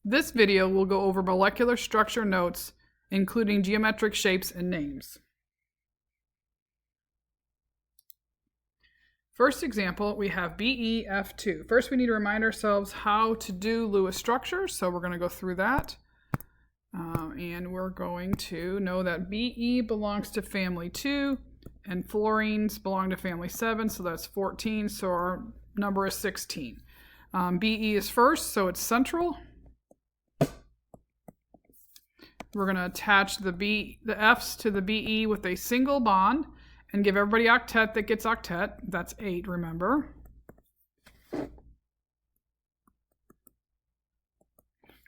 This video will go over molecular structure notes, including geometric shapes and names. First example, we have BeF2. First, we need to remind ourselves how to do Lewis structures, so we're going to go through that. And we're going to know that Be belongs to family 2, and fluorines belong to family 7, so that's 14, so our number is 16. Be is first, so it's central. We're going to attach the F's to the Be with a single bond and give everybody octet that gets octet. That's 8, remember.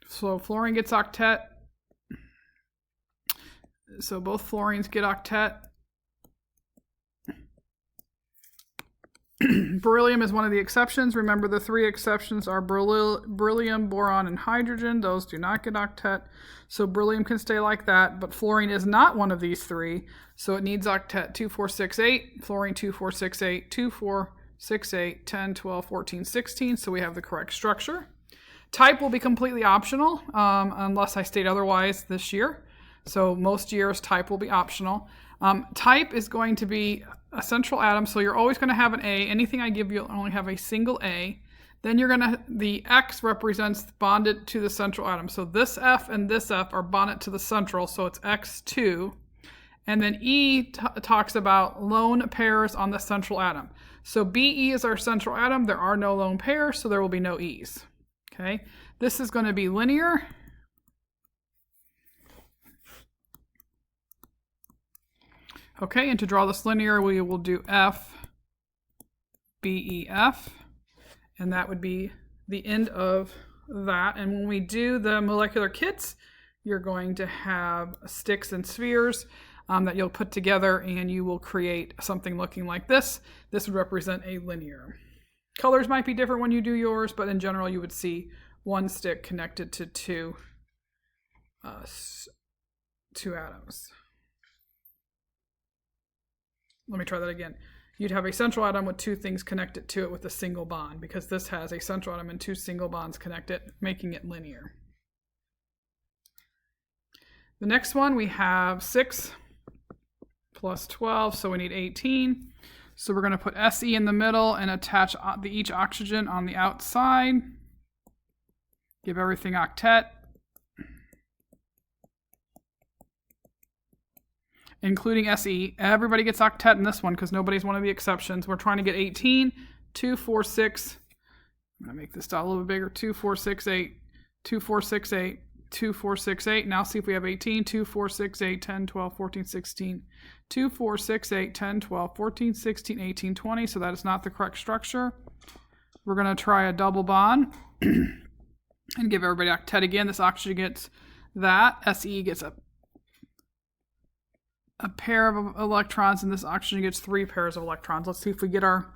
So fluorine gets octet. So both fluorines get octet. Beryllium is one of the exceptions. Remember, the 3 exceptions are beryllium, boron, and hydrogen. Those do not get octet. So beryllium can stay like that, but fluorine is not one of these 3. So it needs octet 2, 4, 6, 8. Fluorine 2, 4, 6, 8, 2, 4, 6, 8, 10, 12, 14, 16. So we have the correct structure. Type will be completely optional unless I state otherwise this year. So most years type will be optional. Type is going to be a central atom, so you're always going to have an A. Anything I give you, you'll only have a single A. Then you're going to, the X represents bonded to the central atom. So this F and this F are bonded to the central, so it's X2. And then E talks about lone pairs on the central atom. So Be is our central atom. There are no lone pairs, so there will be no E's. Okay, this is going to be linear. Okay, and to draw this linear, we will do F, B, E, F, and that would be the end of that. And when we do the molecular kits, you're going to have sticks and spheres that you'll put together, and you will create something looking like this. This would represent a linear. Colors might be different when you do yours, but in general, you would see one stick connected to two atoms. Let me try that again. You'd have a central atom with 2 things connected to it with a single bond, because this has a central atom and 2 single bonds connected, making it linear. The next one, we have 6 plus 12, so we need 18. So we're going to put Se in the middle and attach each oxygen on the outside. Give everything octet. Including Se. Everybody gets octet in this one because nobody's one of the exceptions. We're trying to get 18, 2, 4, 6. I'm going to make this dot a little bit bigger. 2, 4, 6, 8, 2, 4, 6, 8, 2, 4, 6, 8. Now see if we have 18, 2, 4, 6, 8, 10, 12, 14, 16. 2, 4, 6, 8, 10, 12, 14, 16, 18, 20. So that is not the correct structure. We're going to try a double bond and give everybody octet again. This oxygen gets that. Se gets a pair of electrons, and this oxygen gets 3 pairs of electrons. Let's see if we get our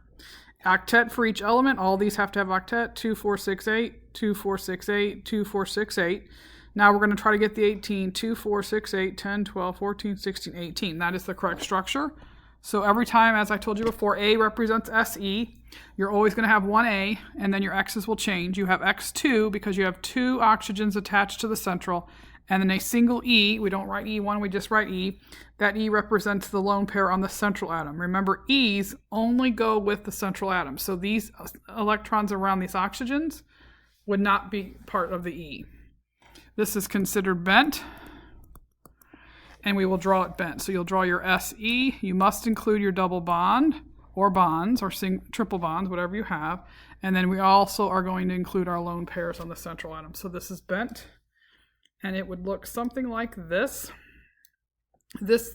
octet for each element. All these have to have octet. 2, 4, 6, 8, 2, 4, 6, 8, 2, 4, 6, 8. Now we're going to try to get the 18. 2, 4, 6, 8, 10, 12, 14, 16, 18. That is the correct structure. So every time, as I told you before, A represents Se. You're always going to have one A, and then your X's will change. You have X2 because you have 2 oxygens attached to the central, and then a single E. We don't write E1, we just write E. That E represents the lone pair on the central atom. Remember, E's only go with the central atom. So these electrons around these oxygens would not be part of the E. This is considered bent, and we will draw it bent. So you'll draw your Se. You must include your double bond, or bonds, or triple bonds, whatever you have. And then we also are going to include our lone pairs on the central atom. So this is bent. And it would look something like this. This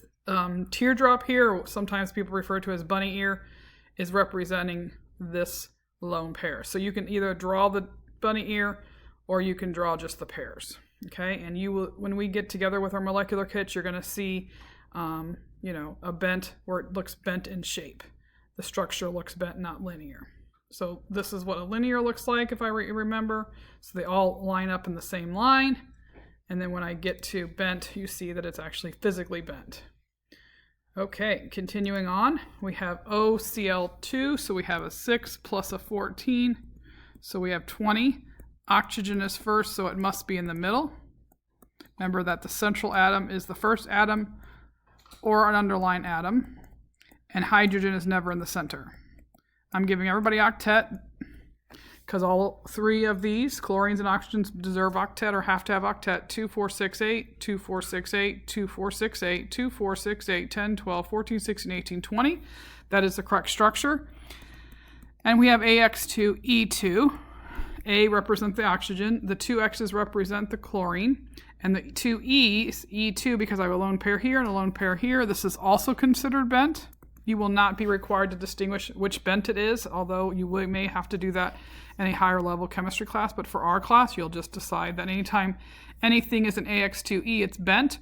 teardrop here, sometimes people refer to as bunny ear, is representing this lone pair. So you can either draw the bunny ear or you can draw just the pairs. Okay, and you will, when we get together with our molecular kits, you're going to see, a bent where it looks bent in shape. The structure looks bent, not linear. So this is what a linear looks like, if I remember. So they all line up in the same line. And then when I get to bent, you see that it's actually physically bent. Okay, continuing on, we have OCl2, so we have a 6 plus a 14, so we have 20. Oxygen is first, so it must be in the middle. Remember that the central atom is the first atom or an underlying atom, and hydrogen is never in the center. I'm giving everybody octet because all three of these, chlorines and oxygens, deserve octet or have to have octet. 2, 4, 6, 8, 2, 4, 6, 8, 2, 4, 6, 8, 2, 4, 6, 8, 10, 12, 14, 16, 18, 20. That is the correct structure. And we have AX2E2. A represents the oxygen, the two X's represent the chlorine, and the two E's, E2, because I have a lone pair here and a lone pair here. This is also considered bent. You will not be required to distinguish which bent it is, although you may have to do that in a higher level chemistry class. But for our class, you'll just decide that anytime anything is an AX2E, it's bent.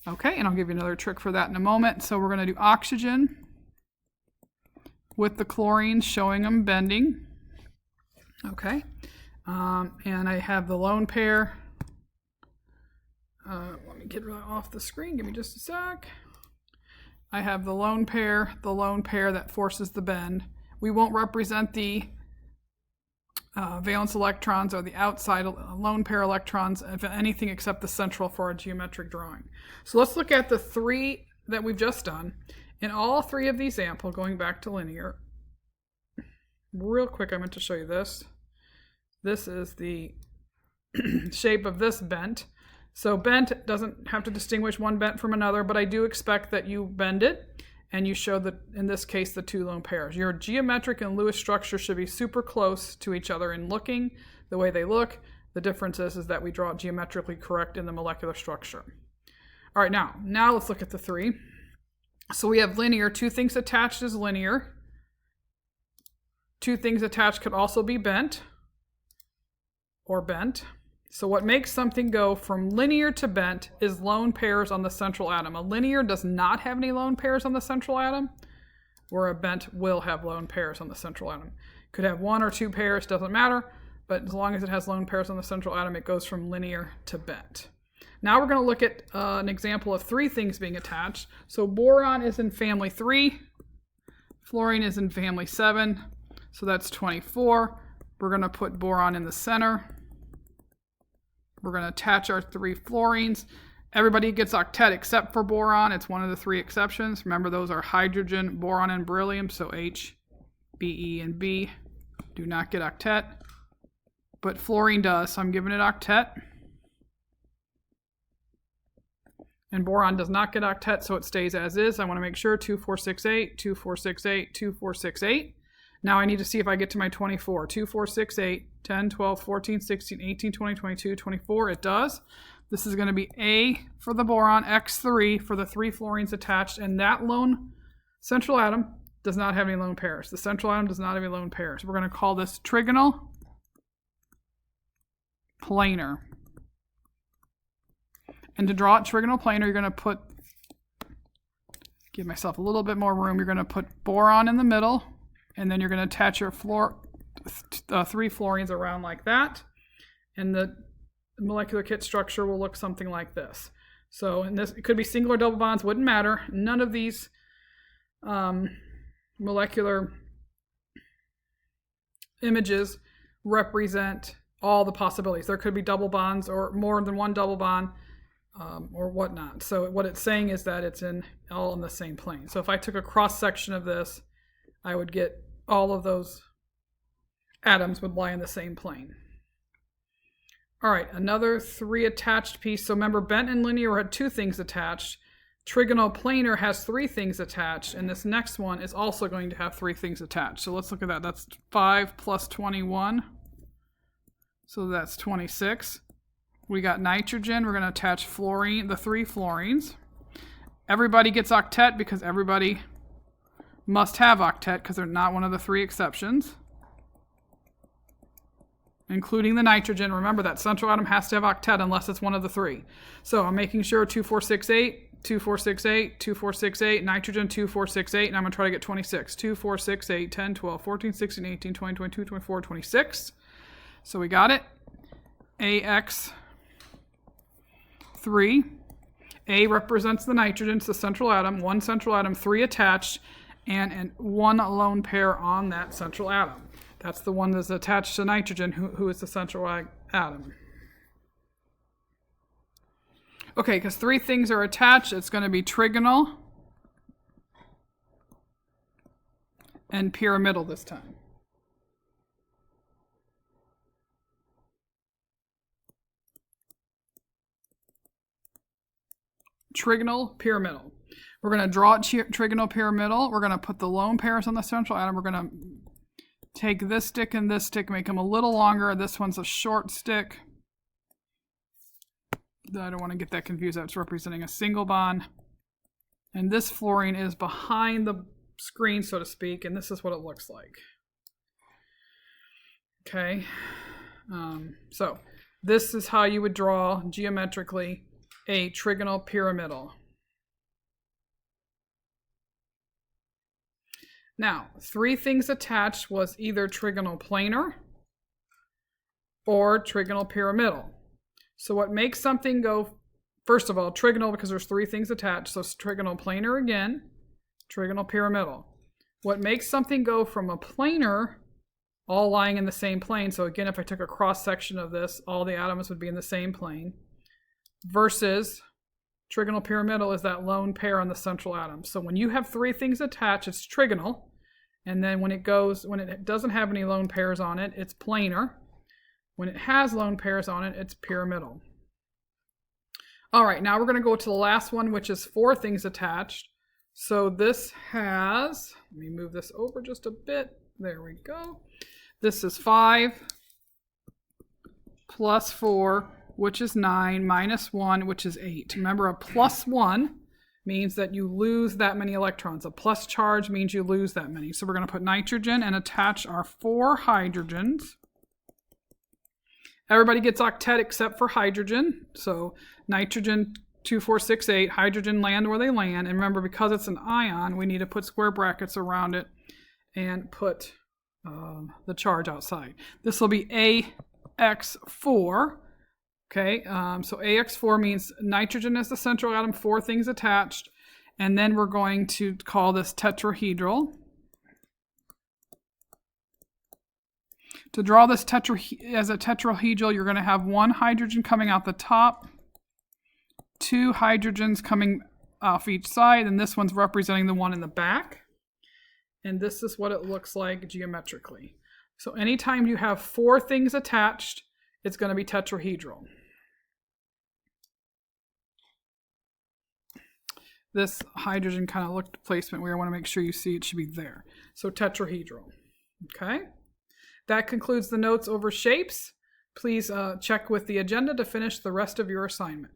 Okay, and I'll give you another trick for that in a moment. So we're going to do oxygen with the chlorine, showing them bending. Okay, and I have the lone pair. Let me get off the screen. Give me just a sec. I have the lone pair that forces the bend. We won't represent the valence electrons or the outside lone pair electrons, if anything except the central for our geometric drawing. So let's look at the three that we've just done. In all three of these examples, going back to linear, real quick, I meant to show you this. This is the shape of this bent. So bent doesn't have to distinguish one bent from another, but I do expect that you bend it and you show that, in this case, the two lone pairs. Your geometric and Lewis structure should be super close to each other in looking, the way they look. The difference is that we draw it geometrically correct in the molecular structure. All right, now let's look at the three. So we have linear, two things attached is linear. Two things attached could also be bent or bent. So what makes something go from linear to bent is lone pairs on the central atom. A linear does not have any lone pairs on the central atom, where a bent will have lone pairs on the central atom. Could have one or two pairs, doesn't matter, but as long as it has lone pairs on the central atom, it goes from linear to bent. Now we're going to look at an example of three things being attached. So boron is in family 3, fluorine is in family 7, so that's 24. We're going to put boron in the center. We're going to attach our three fluorines. Everybody gets octet except for boron. It's one of the three exceptions. Remember, those are hydrogen, boron, and beryllium. So H, B, E, and B do not get octet. But fluorine does, so I'm giving it octet. And boron does not get octet, so it stays as is. I want to make sure 2, 4, 6, 8, 2, 4, 6, 8, 2, 4, 6, 8. Now I need to see if I get to my 24. 2, 4, 6, 8, 10, 12, 14, 16, 18, 20, 22, 24. It does. This is going to be A for the boron, X3 for the three fluorines attached, and that lone central atom does not have any lone pairs. The central atom does not have any lone pairs. We're going to call this trigonal planar. And to draw it trigonal planar, you're going to give myself a little bit more room. You're going to put boron in the middle, and then you're going to attach your three fluorines around like that. And the molecular kit structure will look something like this. So in this, it could be single or double bonds, wouldn't matter. None of these molecular images represent all the possibilities. There could be double bonds or more than one double bond or whatnot. So what it's saying is that it's all in the same plane. So if I took a cross section of this, I would get all of those atoms would lie in the same plane. All right, another three attached piece. So remember, bent and linear had two things attached. Trigonal planar has three things attached, and this next one is also going to have three things attached. So let's look at that. That's 5 plus 21. So that's 26. We got nitrogen. We're going to attach fluorine, the three fluorines. Everybody gets octet because everybody must have octet because they're not one of the three exceptions, including the nitrogen. Remember, that central atom has to have octet unless it's one of the three. So I'm making sure 2, 4, 6, 8, 2, 4, 6, 8, 2, 4, 6, 8, nitrogen 2, 4, 6, 8, and I'm going to try to get 26. 2, 4, 6, 8, 10, 12, 14, 16, 18, 20, 22, 24, 26. So we got it. AX3. A represents the nitrogen, it's the central atom, one central atom, three attached, and one lone pair on that central atom. That's the one that's attached to nitrogen, who is the central atom. Okay, because three things are attached, it's going to be trigonal and pyramidal this time. Trigonal, pyramidal. We're going to draw it trigonal, pyramidal. We're going to put the lone pairs on the central atom. We're going to take this stick and this stick, make them a little longer. This one's a short stick. I don't want to get that confused. That's representing a single bond. And this fluorine is behind the screen, so to speak, and this is what it looks like. Okay. So this is how you would draw geometrically a trigonal pyramidal. Now, three things attached was either trigonal planar or trigonal pyramidal. So what makes something go, first of all, trigonal because there's three things attached, so it's trigonal planar again, trigonal pyramidal. What makes something go from a planar, all lying in the same plane, so again, if I took a cross section of this, all the atoms would be in the same plane, versus trigonal pyramidal is that lone pair on the central atom. So when you have three things attached, it's trigonal, and then when it doesn't have any lone pairs on it, it's planar. When it has lone pairs on it, it's pyramidal. All right, now we're going to go to the last one, which is four things attached. So this has, let me move this over just a bit. There we go. This is 5 plus 4, which is 9, minus 1, which is 8. Remember, a plus 1 means that you lose that many electrons. A plus charge means you lose that many. So we're going to put nitrogen and attach our 4 hydrogens. Everybody gets octet except for hydrogen. So nitrogen 2, 4, 6, 8. Hydrogen land where they land. And remember, because it's an ion, we need to put square brackets around it and put the charge outside. This will be AX4. Okay, so AX4 means nitrogen is the central atom, 4 things attached. And then we're going to call this tetrahedral. To draw this as a tetrahedral, you're going to have 1 hydrogen coming out the top, 2 hydrogens coming off each side, and this one's representing the one in the back. And this is what it looks like geometrically. So anytime you have 4 things attached, it's going to be tetrahedral. This hydrogen kind of looked placement where I want to make sure you see it should be there. So tetrahedral. Okay. That concludes the notes over shapes. Please check with the agenda to finish the rest of your assignment.